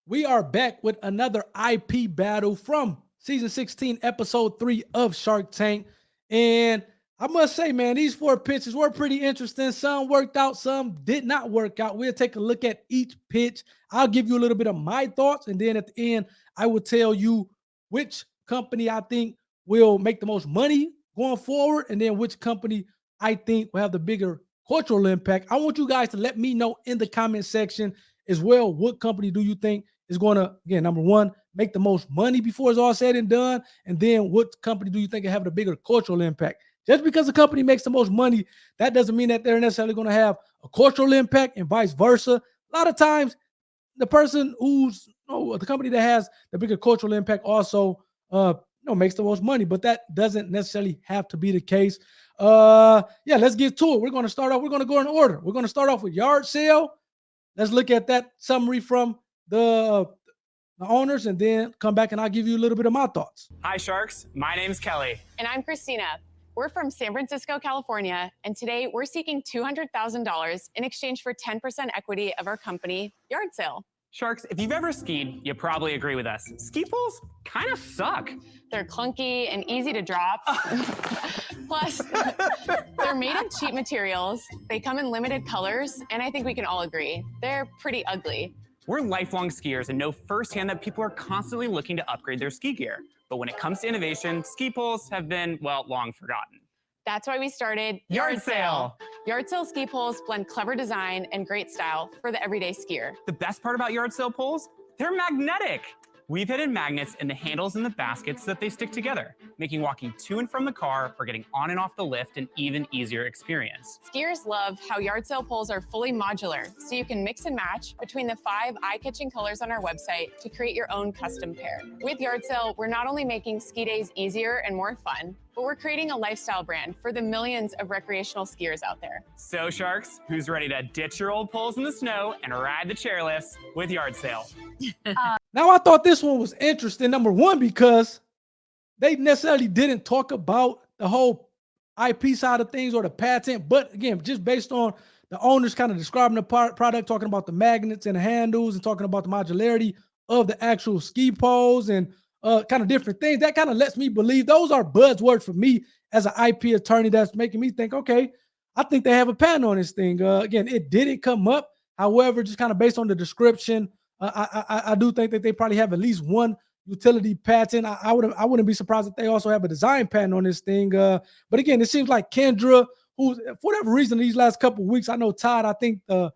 We are back with another IP battle from season 16, episode 3 of Shark Tank. And I must say, man, these 4 pitches were pretty interesting. Some worked out, some did not work out. We'll take a look at each pitch. I'll give you a little bit of my thoughts. And then at the end, I will tell you which company I think will make the most money going forward. And then which company I think will have the bigger cultural impact. I want you guys to let me know in the comment section as well. What company do you think is going to, again, number one, make the most money before it's all said and done? And then what company do you think will have the bigger cultural impact? Just because a company makes the most money, that doesn't mean that they're necessarily going to have a cultural impact and vice versa. A lot of times, the person who's, the company that has the bigger cultural impact also, makes the most money, but that doesn't necessarily have to be the case. Let's get to it. We're going to start off. We're going to go in order. We're going to start off with yard sale. Let's look at that summary from the owners and then come back and I'll give you a little bit of my thoughts. Hi, Sharks. My name's Kelly. And I'm Christina. We're from San Francisco, California, and today we're seeking $200,000 in exchange for 10% equity of our company, Yard Sale. Sharks, if you've ever skied, you probably agree with us. Ski poles kind of suck. They're clunky and easy to drop. Plus, they're made of cheap materials. They come in limited colors, and I think we can all agree, they're pretty ugly. We're lifelong skiers and know firsthand that people are constantly looking to upgrade their ski gear. But when it comes to innovation, ski poles have been, long forgotten. That's why we started Yard Sale. Yard Sale ski poles blend clever design and great style for the everyday skier. The best part about Yard Sale poles? They're magnetic. We've hidden magnets in the handles and the baskets so that they stick together, making walking to and from the car or getting on and off the lift an even easier experience. Skiers love how Yard Sale poles are fully modular, so you can mix and match between the 5 eye-catching colors on our website to create your own custom pair. With Yard Sale, we're not only making ski days easier and more fun, but we're creating a lifestyle brand for the millions of recreational skiers out there. So, Sharks, who's ready to ditch your old poles in the snow and ride the chairlifts with Yard Sale? Now, I thought this one was interesting, number one, because they necessarily didn't talk about the whole IP side of things or the patent, but again, just based on the owners kind of describing the product, talking about the magnets and the handles and talking about the modularity of the actual ski poles and kind of different things, that kind of lets me believe those are buzzwords for me as an IP attorney. That's making me think, okay, I think they have a patent on this thing. Again, it didn't come up. However, just kind of based on the description, I do think that they probably have at least one utility patent. I wouldn't be surprised if they also have a design patent on this thing. But again, it seems like Kendra, who for whatever reason these last couple of weeks, I know Todd, I think the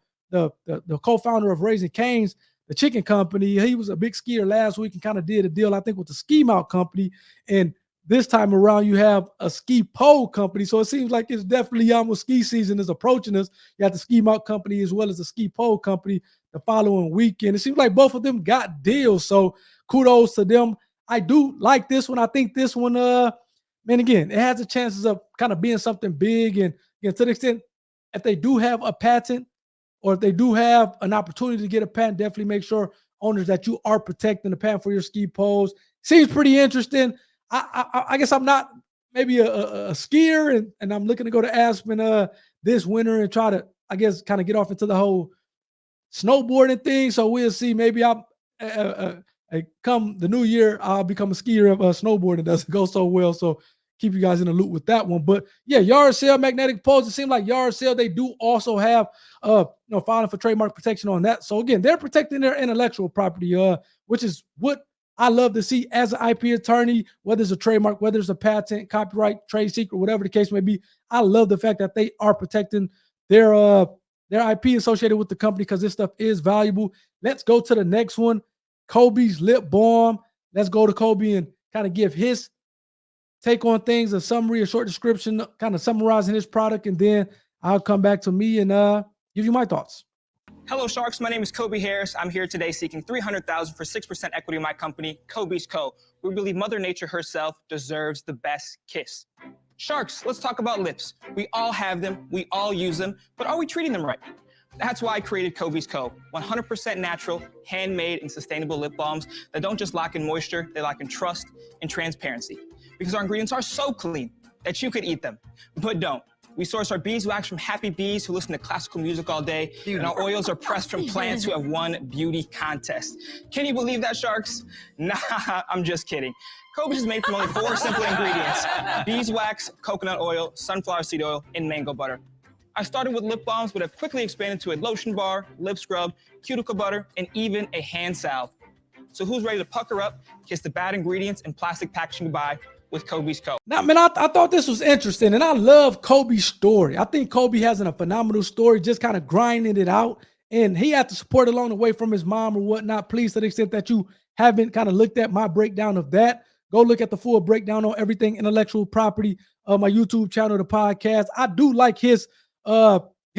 co-founder of Raising Cane's, the chicken company, he was a big skier last week and kind of did a deal, I think, with the ski mount company. And this time around, you have a ski pole company. So it seems like it's definitely almost ski season is approaching us. You have the ski mount company as well as the ski pole company the following weekend. It seems like both of them got deals. So kudos to them. I do like this one. I think this one, again, it has the chances of kind of being something big. And again, to the extent, if they do have a patent or if they do have an opportunity to get a patent, definitely make sure, owners, that you are protecting the patent for your ski poles. Seems pretty interesting. I guess I'm not maybe a skier and I'm looking to go to Aspen this winter and try to, I guess, kind of get off into the whole snowboarding thing. So we'll see. Maybe I'll come the new year, I'll become a skier of snowboarding. Doesn't go so well. So keep you guys in the loop with that one. But yeah, Yard Sale magnetic poles. It seems like Yard Sale, they do also have filing for trademark protection on that. So again, they're protecting their intellectual property, which is what I love to see as an IP attorney, whether it's a trademark, whether it's a patent, copyright, trade secret, whatever the case may be. I love the fact that they are protecting their IP associated with the company because this stuff is valuable. Let's go to the next one. Kobe's lip balm. Let's go to Kobe and kind of give his take on things, a summary, a short description, kind of summarizing his product, and then I'll come back to me and give you my thoughts. Hello, Sharks. My name is Kobe Harris. I'm here today seeking $300,000 for 6% equity in my company, Kobe's Co. We believe Mother Nature herself deserves the best kiss. Sharks, let's talk about lips. We all have them, we all use them, but are we treating them right? That's why I created Kobe's Co. 100% natural, handmade, and sustainable lip balms that don't just lock in moisture, they lock in trust and transparency. Because our ingredients are so clean that you could eat them, but don't. We source our beeswax from happy bees who listen to classical music all day, and our oils are pressed from plants who have won beauty contests. Can you believe that, Sharks? Nah, I'm just kidding. Kobe's is made from only 4 simple ingredients: beeswax, coconut oil, sunflower seed oil, and mango butter. I started with lip balms, but have quickly expanded to a lotion bar, lip scrub, cuticle butter, and even a hand salve. So who's ready to pucker up, kiss the bad ingredients and plastic packaging goodbye with Kobe's Co? Now, man, I thought this was interesting, and I love Kobe's story. I think Kobe has a phenomenal story, just kind of grinding it out, and he had the support along the way from his mom or whatnot. Please, to the extent that you haven't kind of looked at my breakdown of that, go look at the full breakdown on everything intellectual property, my YouTube channel, the podcast. I do like his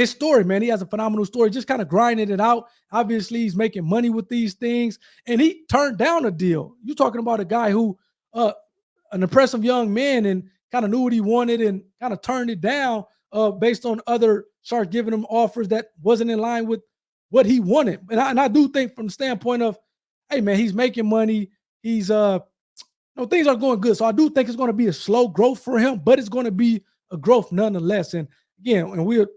story, man. He has a phenomenal story, just kind of grinding it out. Obviously, he's making money with these things, and he turned down a deal. You're talking about a guy who, an impressive young man, and kind of knew what he wanted and kind of turned it down based on other sharks giving him offers that wasn't in line with what he wanted. And I do think from the standpoint of, hey, man, he's making money. He's things are going good. So I do think it's going to be a slow growth for him, but it's going to be a growth nonetheless. And again, and we're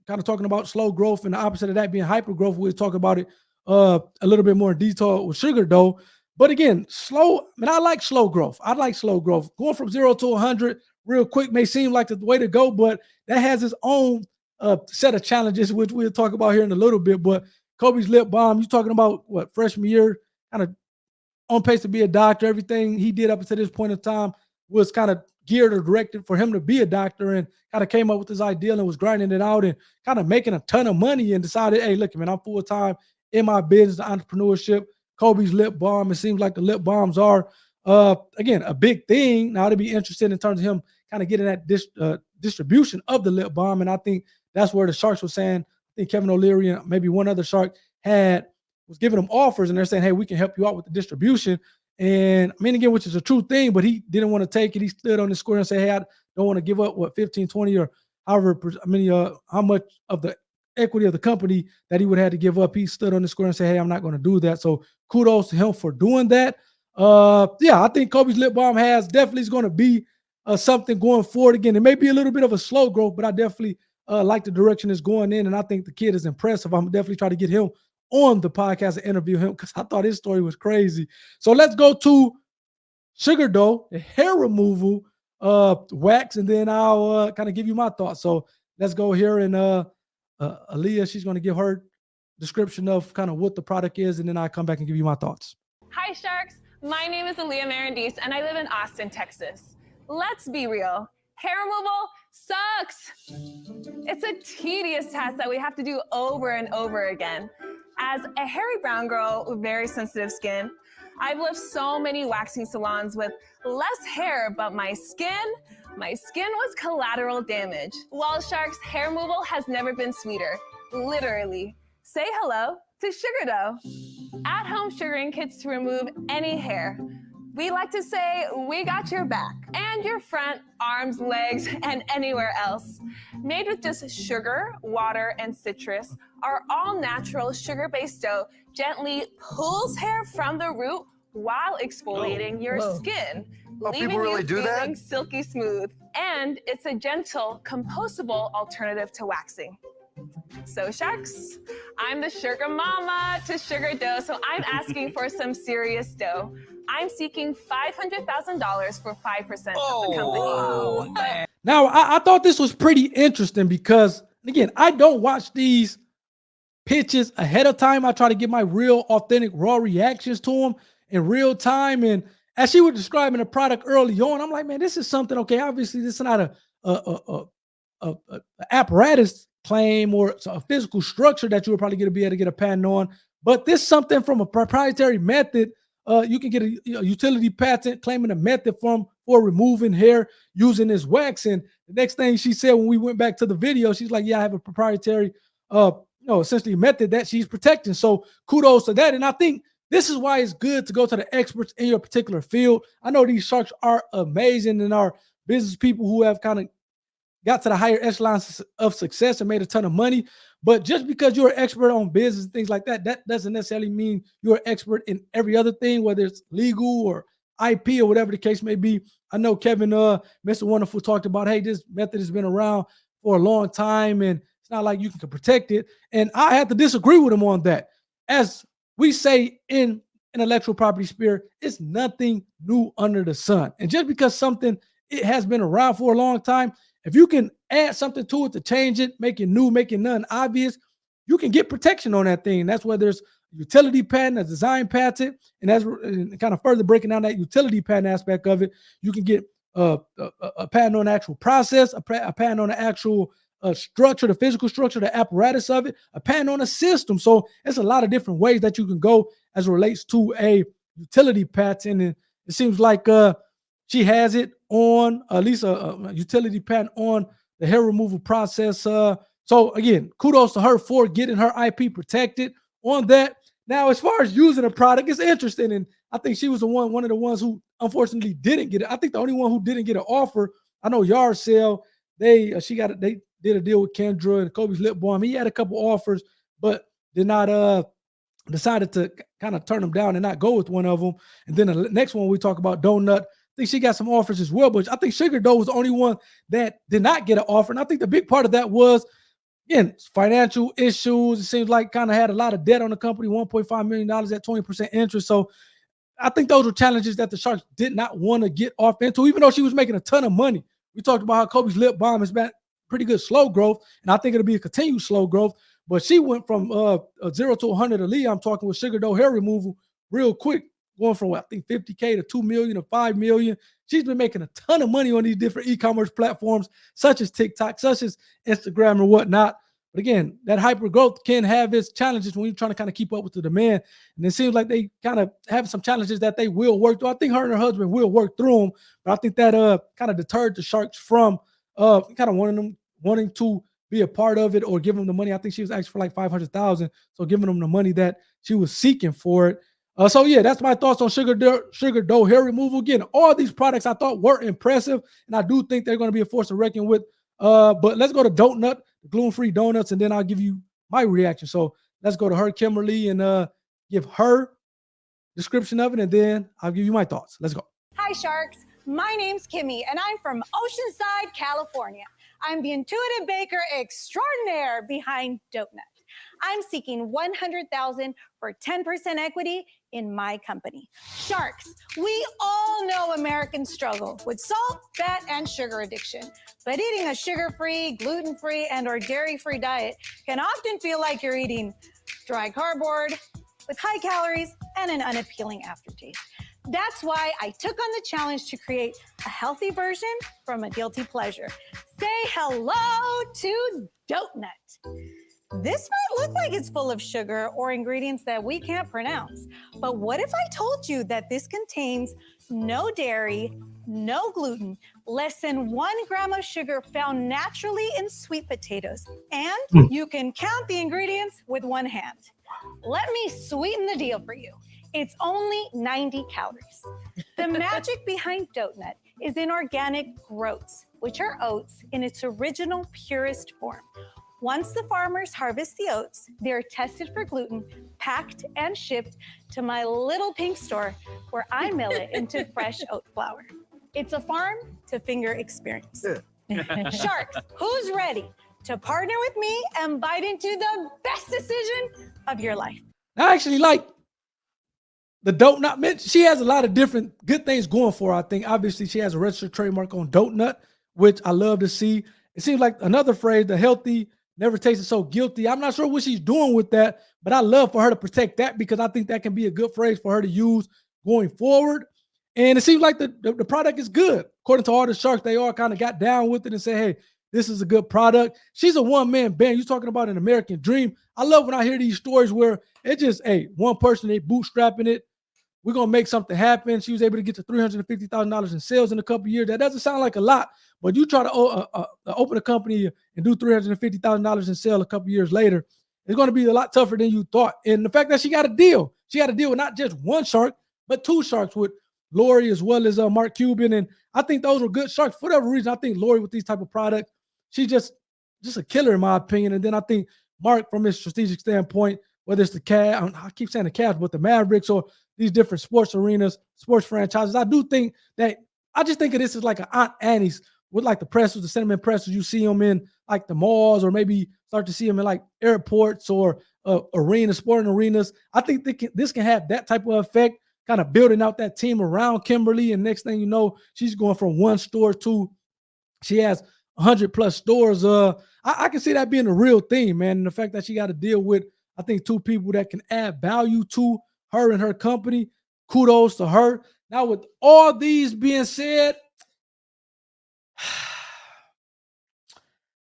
kind of talking about slow growth, and the opposite of that being hyper growth. We'll talk about it a little bit more in detail with Sugar Dough. But again, slow. I mean, I like slow growth. I like slow growth. Going from 0 to 100 real quick may seem like the way to go, but that has its own set of challenges, which we'll talk about here in a little bit. But Kobe's lip balm, you're talking about what, freshman year, kind of on pace to be a doctor. Everything he did up until this point in time was kind of geared or directed for him to be a doctor, and kind of came up with this ideal and was grinding it out and kind of making a ton of money, and decided, hey, look, man, I'm full-time in my business, entrepreneurship. Kobe's lip balm, it seems like the lip balms are, again, a big thing. Now, to be interested in terms of him kind of getting that distribution of the lip balm, and I think that's where the Sharks were saying, I think Kevin O'Leary and maybe one other Shark was giving them offers, and they're saying, hey, we can help you out with the distribution. And I mean, again, which is a true thing, but he didn't want to take it. He stood on the square and said, hey, I don't want to give up 15, 20 or however many, how much of the equity of the company that he would have to give up. He stood on the square and said, hey, I'm not going to do that. So kudos to him for doing that. Yeah, I think Kobe's lip balm definitely is going to be something going forward. Again, it may be a little bit of a slow growth, but I definitely like the direction it's going in. And I think the kid is impressive. I'm definitely trying to get him on the podcast and interview him because I thought his story was crazy. So let's go to Sugar Dough, the hair removal wax, and then I'll kind of give you my thoughts. So let's go here, and Aaliyah, she's going to give her description of kind of what the product is, and then I'll come back and give you my thoughts. Hi, Sharks. My name is Aaliyah Marandis, and I live in Austin, Texas. Let's be real. Hair removal sucks. It's a tedious task that we have to do over and over again. As a hairy brown girl with very sensitive skin, I've left so many waxing salons with less hair, but my skin was collateral damage. While Sharks, hair removal has never been sweeter. Literally. Say hello to Sugar Dough. At-home sugaring kits to remove any hair. We like to say, we got your back and your front, arms, legs, and anywhere else. Made with just sugar, water, and citrus, our all-natural sugar-based dough gently pulls hair from the root while exfoliating your skin, leaving people really you do that? feeling silky smooth. And it's a gentle, compostable alternative to waxing. So Sharks, I'm the sugar mama to Sugar Dough, so I'm asking for some serious dough. I'm seeking $500,000 for 5% of the company. Now, I thought this was pretty interesting because, again, I don't watch these pitches ahead of time. I try to get my real, authentic, raw reactions to them in real time. And as she was describing the product early on, I'm like, man, this is something, okay, obviously this is not a apparatus claim or a physical structure that you would probably be able to get a patent on, but this is something from a proprietary method. You can get a utility patent claiming a method for removing hair using this wax. And the next thing she said when we went back to the video, she's like, yeah, I have a proprietary, essentially method that she's protecting. So kudos to that. And I think this is why it's good to go to the experts in your particular field. I know these Sharks are amazing and are business people who have kind of got to the higher echelons of success and made a ton of money. But just because you're an expert on business and things like that, that doesn't necessarily mean you're an expert in every other thing, whether it's legal or IP or whatever the case may be. I know Kevin, Mr. Wonderful, talked about, hey, this method has been around for a long time and it's not like you can protect it. And I have to disagree with him on that. As we say in intellectual property sphere, it's nothing new under the sun. And just because something it has been around for a long time, if you can add something to it to change it, make it new, make it nothing obvious, you can get protection on that thing. That's where there's a utility patent, a design patent, and that's kind of further breaking down that utility patent aspect of it. You can get a patent on the actual process, a patent on the actual structure, the physical structure, the apparatus of it, a patent on a system. So it's a lot of different ways that you can go as it relates to a utility patent. And it seems like she has it on at least a utility patent on the hair removal process. So again, kudos to her for getting her IP protected on that. Now, as far as using a product, it's interesting. And I think she was one of the ones who unfortunately didn't get it. I think the only one who didn't get an offer, I know Yard Sale, they did a deal with Kendra and Kobe's Lip Balm. He had a couple offers, but did not decided to kind of turn them down and not go with one of them. And then the next one we talk about, Donut, I think she got some offers as well, but I think Sugar Dough was the only one that did not get an offer. And I think the big part of that was, again, financial issues. It seems like kind of had a lot of debt on the company, $1.5 million at 20% interest. So I think those were challenges that the Sharks did not want to get off into, even though she was making a ton of money. We talked about how Kobe's Lip Balm has been pretty good slow growth, and I think it'll be a continued slow growth. But she went from 0 to 100 elite. I'm talking with Sugar Dough hair removal real quick, going from I think 50K to 2 million to 5 million. She's been making a ton of money on these different e-commerce platforms, such as TikTok, such as Instagram and whatnot. But again, that hyper growth can have its challenges when you're trying to kind of keep up with the demand. And it seems like they kind of have some challenges that they will work through. I think her and her husband will work through them, but I think that kind of deterred the Sharks from kind of wanting to be a part of it or give them the money. I think she was asking for like $500,000, so giving them the money that she was seeking for it. So yeah, that's my thoughts on Sugar Dough hair removal. Again, all these products I thought were impressive, and I do think they're going to be a force to reckon with. But let's go to Donut, the gluten-free donuts, and then I'll give you my reaction. So let's go to her, Kimberly, and give her description of it, and then I'll give you my thoughts. Let's go. Hi, Sharks. My name's Kimmy, and I'm from Oceanside, California. I'm the intuitive baker extraordinaire behind Donut. I'm seeking $100,000 for 10% equity in my company. Sharks, we all know Americans struggle with salt, fat, and sugar addiction. But eating a sugar-free, gluten-free, and/or dairy-free diet can often feel like you're eating dry cardboard with high calories and an unappealing aftertaste. That's why I took on the challenge to create a healthy version from a guilty pleasure. Say hello to Donut. This might look like it's full of sugar or ingredients that we can't pronounce, but what if I told you that this contains no dairy, no gluten, less than 1 gram of sugar found naturally in sweet potatoes, and you can count the ingredients with one hand? Let me sweeten the deal for you. It's only 90 calories. The magic behind Donut is in organic groats, which are oats in its original purest form. Once the farmers harvest the oats, they're tested for gluten, packed and shipped to my little pink store where I mill it into fresh oat flour. It's a farm to finger experience. Sharks, who's ready to partner with me and bite into the best decision of your life? I actually like the Donut. She has a lot of different good things going for her, I think. Obviously, she has a registered trademark on Donut, which I love to see. It seems like another phrase, the healthy, never tasted so guilty. I'm not sure what she's doing with that, but I love for her to protect that because I think that can be a good phrase for her to use going forward. And it seems like the product is good. According to all the Sharks, they all kind of got down with it and said, hey, this is a good product. She's a one-man band. You're talking about an American dream. I love when I hear these stories where it's just, hey, one person, they bootstrapping it. We're going to make something happen. She was able to get to $350,000 in sales in a couple of years. That doesn't sound like a lot, but you try to open a company and do $350,000 in sales a couple of years later, it's going to be a lot tougher than you thought. And the fact that she got a deal with not just one Shark, but two Sharks with Lori as well as Mark Cuban. And I think those were good Sharks. For whatever reason, I think Lori with these type of products, she's just a killer in my opinion. And then I think Mark, from his strategic standpoint, whether it's the Cavs, I keep saying the Cavs, but the Mavericks or these different sports arenas, sports franchises. I just think of this as like an Aunt Annie's with like the pretzels, the cinnamon pretzels. You see them in like the malls, or maybe start to see them in like airports or arenas, sporting arenas. I think this can have that type of effect, kind of building out that team around Kimberly. And next thing you know, she's going from one store to she has 100 plus stores. I can see that being a real thing, man. And the fact that she got to deal with, I think, two people that can add value to her and her company. Kudos to her. Now, with all these being said,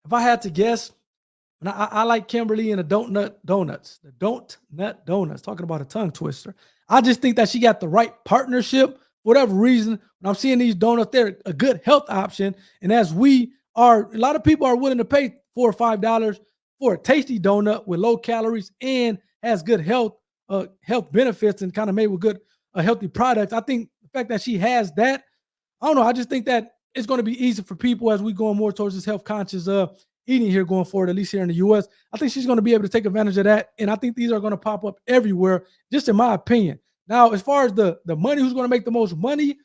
if I had to guess, and I like Kimberly and the Don't Nut Donuts. The Don't Nut Donuts. Talking about a tongue twister. I just think that she got the right partnership. For whatever reason, when I'm seeing these donuts, they're a good health option. And as a lot of people are willing to pay $4 or $5 for a tasty donut with low calories and has good health benefits and kind of made with a healthy product. I think the fact that she has that, I don't know. I just think that it's going to be easy for people as we go more towards this health conscious eating here going forward, at least here in the U.S. I think she's going to be able to take advantage of that. And I think these are going to pop up everywhere, just in my opinion. Now, as far as the money, who's going to make the most money,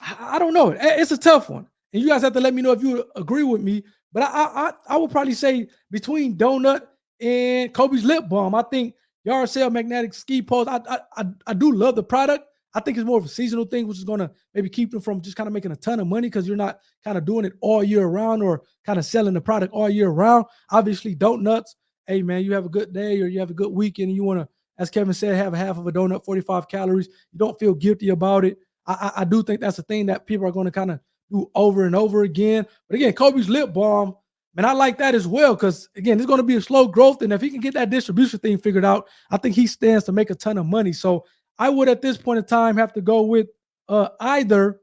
I don't know. It's a tough one. And you guys have to let me know if you agree with me. But I would probably say between Donut and Kobe's Lip Balm, I think Yarcell Magnetic Ski Pulse, I do love the product. I think it's more of a seasonal thing, which is going to maybe keep them from just kind of making a ton of money because you're not kind of doing it all year round or kind of selling the product all year round. Obviously, Donuts, hey, man, you have a good day or you have a good weekend and you want to, as Kevin said, have a half of a donut, 45 calories. You don't feel guilty about it. I do think that's a thing that people are going to kind of do over and over again. But again, Kobe's Lip Balm, man, I like that as well because, again, it's going to be a slow growth. And if he can get that distribution thing figured out, I think he stands to make a ton of money. So I would, at this point in time, have to go with either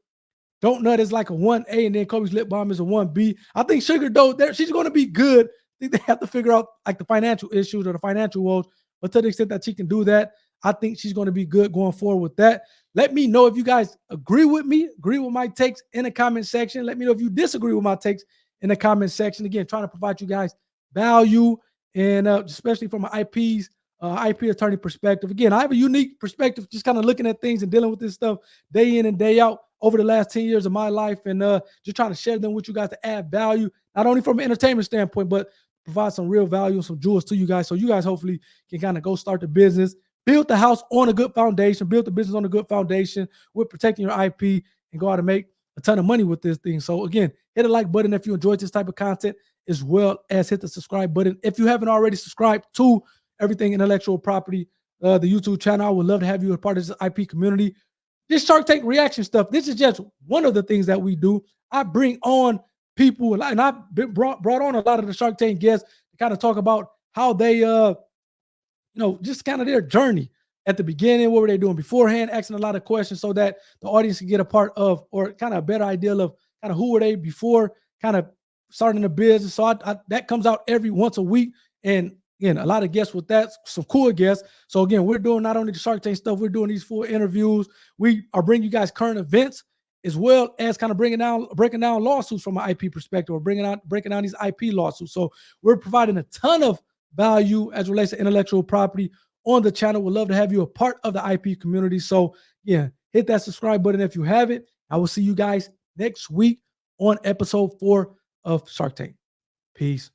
Don't Nut is like a 1A and then Kobe's Lip Balm is a 1B. I think Sugar Dough, she's going to be good. I think they have to figure out like the financial issues or the financial woes. But to the extent that she can do that, I think she's going to be good going forward with that. Let me know if you guys agree with me, agree with my takes in the comment section. Let me know if you disagree with my takes in the comment section. Again, trying to provide you guys value and especially from my IP attorney perspective. Again, I have a unique perspective, just kind of looking at things and dealing with this stuff day in and day out over the last 10 years of my life, and just trying to share them with you guys to add value, not only from an entertainment standpoint, but provide some real value and some jewels to you guys. So you guys hopefully can kind of go start the business, build the house on a good foundation, build the business on a good foundation with protecting your IP and go out and make a ton of money with this thing. So again, hit the like button if you enjoyed this type of content, as well as hit the subscribe button. If you haven't already subscribed to Everything Intellectual Property, the YouTube channel, I would love to have you as part of this IP community. This Shark Tank reaction stuff, this is just one of the things that we do. I bring on people, and I've brought on a lot of the Shark Tank guests to kind of talk about how they, just kind of their journey at the beginning. What were they doing beforehand? Asking a lot of questions so that the audience can get a part of, or kind of a better idea of kind of who were they before kind of starting the business. So that comes out every once a week. And again, a lot of guests with that, some cool guests. So again, we're doing not only the Shark Tank stuff, we're doing these full interviews. We are bringing you guys current events, as well as kind of breaking down lawsuits from an IP perspective, or breaking down these IP lawsuits. So we're providing a ton of value as it relates to intellectual property on the channel. We'd love to have you a part of the IP community. So yeah, hit that subscribe button if you haven't. I will see you guys next week on episode 4 of Shark Tank. Peace.